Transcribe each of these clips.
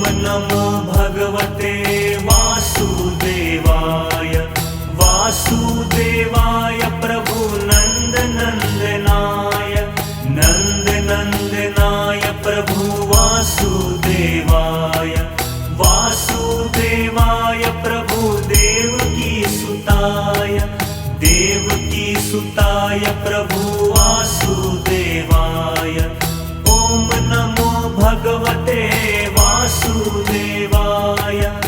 नमो भगवते वासुदेवाय। वासुदेवाय प्रभु नंद नंदनाय। नंद नंदनाय प्रभु वासुदेवाय। वासुदेवाय प्रभु देवकी सुताय। देवकी सुताय प्रभु वासुदेवाय। ओम नमो भगवते वासुदेवाय।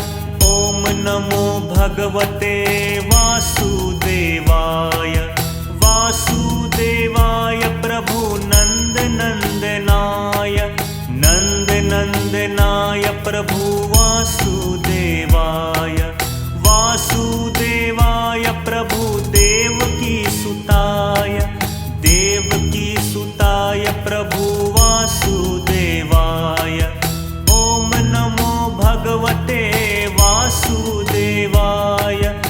ओम नमो भगवते वासुदेवाय। वासुदेवाय प्रभु नंद नंदनाय। नंद नंदनाय प्रभु वासुदेवाय। वासुदेवाय प्रभु देवकी सुताय। देवकी सुताय प्रभु वासुदेवाय। ओम नमो भगवते वासुदेवाय।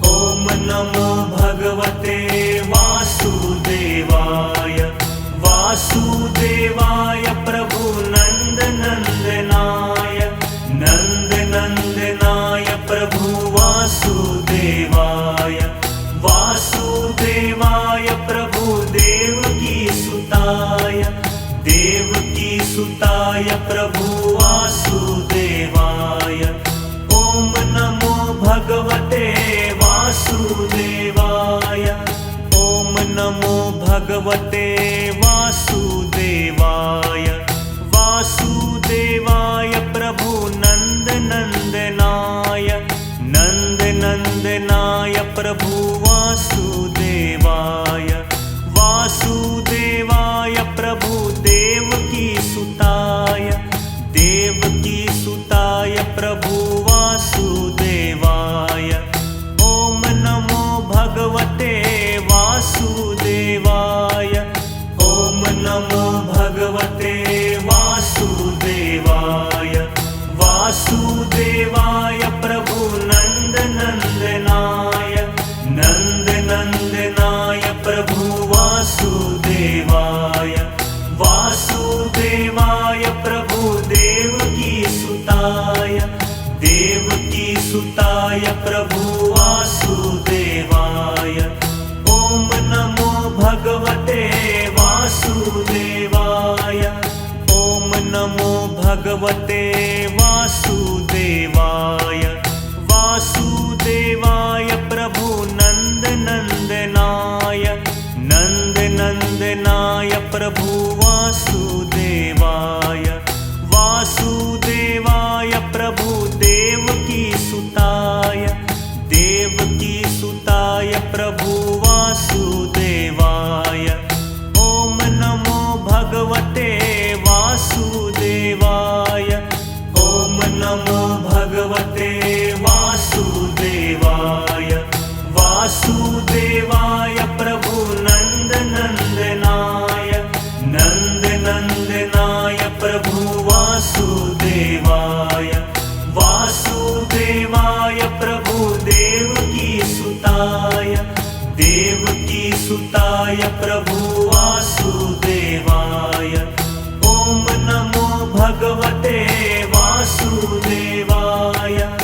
ओम नमो भगवते वासुदेवाय। वासुदेवाय प्रभु नंद नंदनाय। नंद नंदनाय प्रभु वासुदेवाय। वासुदेवाय प्रभु देवकी सुताय। देवकी सुताय प्रभु वासुदेवाय। ओम नमो भगवते वासुदेवाय। ओम नमो भगवते वासुदेवाय। वासुदेवाय प्रभु नंद नंदनाय। नंद नंदनाय प्रभु वासुदेवाय। वासुदेवाय प्रभु देवकी सुताय। देवकी सुताय प्रभु वासुदेवाय। ओम नमो भगवते वासुदेवाय। ओम नमो भगवते वासुदेवाय। वासुदेवाय प्रभु नंद नंदनाय। नंद नंदनाय प्रभु वासुदेवाय। वासुदेवाय प्रभु देवकी सुताय। देवकी सुताय प्रभु वासुदेवाय। ओम नमो भगवते वासुदेवाय। ओम नमो भगवते वासुदेवाय। वासुदेवाय प्रभु नंद नंदनाय। नंद नंदनाय प्रभु वासुदेवाय। वासुदेवाय प्रभु देवकी सुताय। देवकी सुताय प्रभु वासुदेवाय। ओम नमो भगवते वासुदेवाय। ओम नमो भगवते वासुदेवाय। वासुदेवाय प्रभु नंद नंदनाय। नंद नंदनाय प्रभु वासुदेवाय। वासुदेवाय प्रभु देवकी सुताय। देवकी सुताय प्रभु वासुदेवाय। ओम नमो भगवते वासुदेवाय।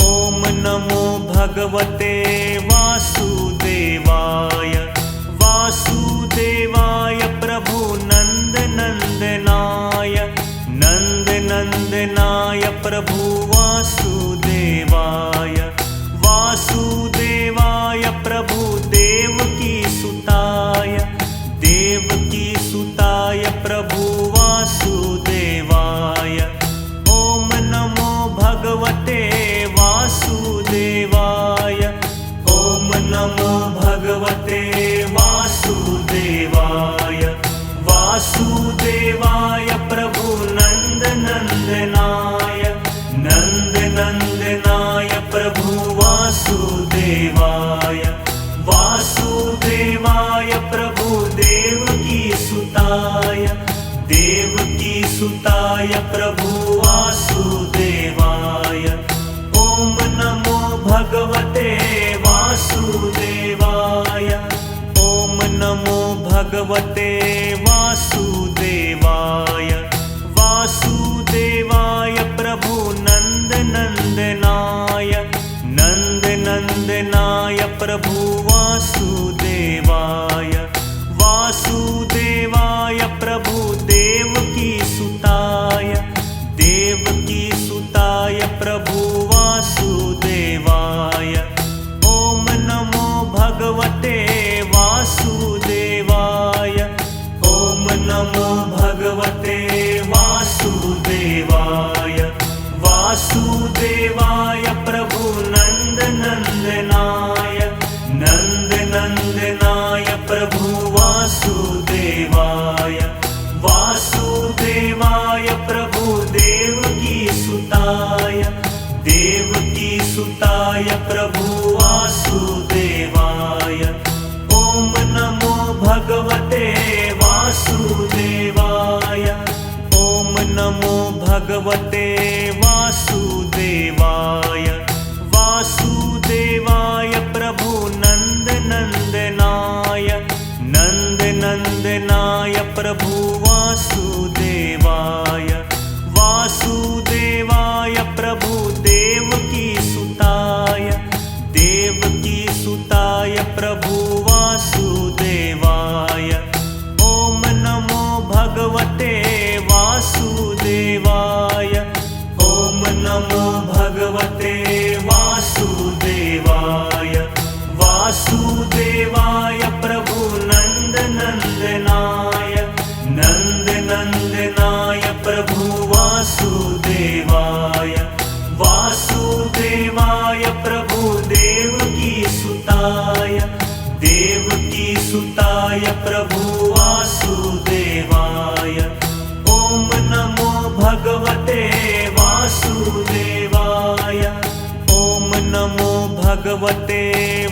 ओम नमो भगवते वासुदेवाय। वासुदेवाय प्रभु नंद नंदनाय। नंद नंदनाय प्रभु वासुदेवाय। वासुदेवाय प्रभु देवकी सुताय। देवकी सुताय प्रभु वासुदेवाय। ओम नमो भगवते वासुदेवाय। ओम नमो भगवते वासुदेवाय। वासुदेवाय प्रभु नंद नंदनाय। नंद नंदनाय प्रभु वासुदेवाय। वासुदेवाय प्रभु देवकी सुताय। देवकी सुताय प्रभु वासुदेवाय। ओम नमो भगवते वासुदेवाय। ओम नमो भगवते वासुदेवाय। वासुदेवाय प्रभु वासुदेवाय ॐ नमो भगवते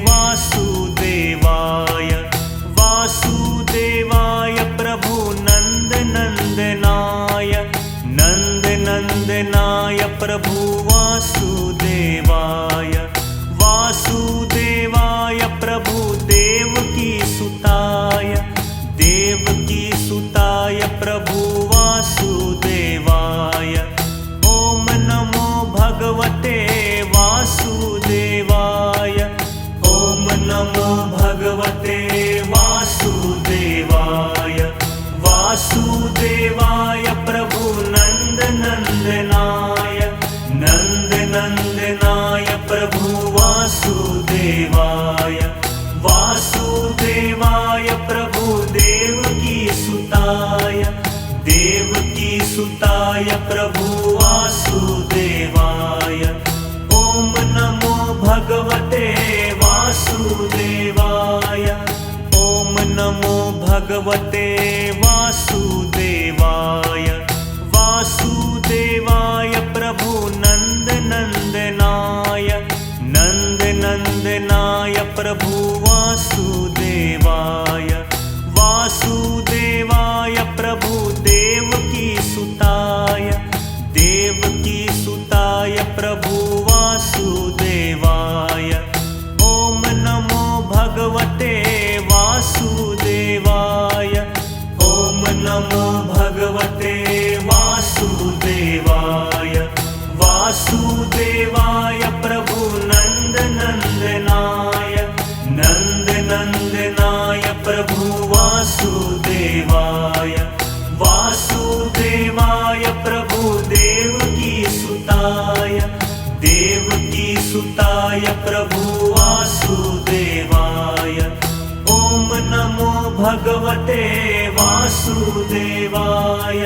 वासुदेवाय वासुदेवाय प्रभु नन्दनन्दनाय नन्दनन्दनाय प्रभु वासुदेवाय वासुदेवाय प्रभु देवकी सुताय देवकी सुताय प्रभु वासुदेवाय ॐ नमो भगवते वासुदेवाय ॐ नमो भगवते वासुदेवाय वासुदेवाय प्रभु नन्दनन्दनाय नन्दनन्दनाय प्रभु वासुदेवाय वासुदेवाय प्रभु देवकी सुताय देवकी सुताय प्रभु वासुदेवाय ॐ नमो भगवते वासुदेवाय ॐ नमो भगवते वासुदेवाय वासुदेवाय प्रभु नन्दनन्दनाय नन्दनन्दनाय प्रभु वासुदेवाय वासुदेवाय प्रभु देवकी सुताय देवकी सुताय प्रभु वासुदेवाय ॐ नमो भगवते वासुदेवाय ॐ नमो भगवते वासुदेवाय वासुदेवाय प्रभु नन्दनन्दनाय नन्दनन्दनाय प्रभु वासुदेवाय वासुदेवाय प्रभु देवकी सुताय देवकी सुताय प्रभु वासुदेवाय ॐ नमो भगवते वासुदेवाय।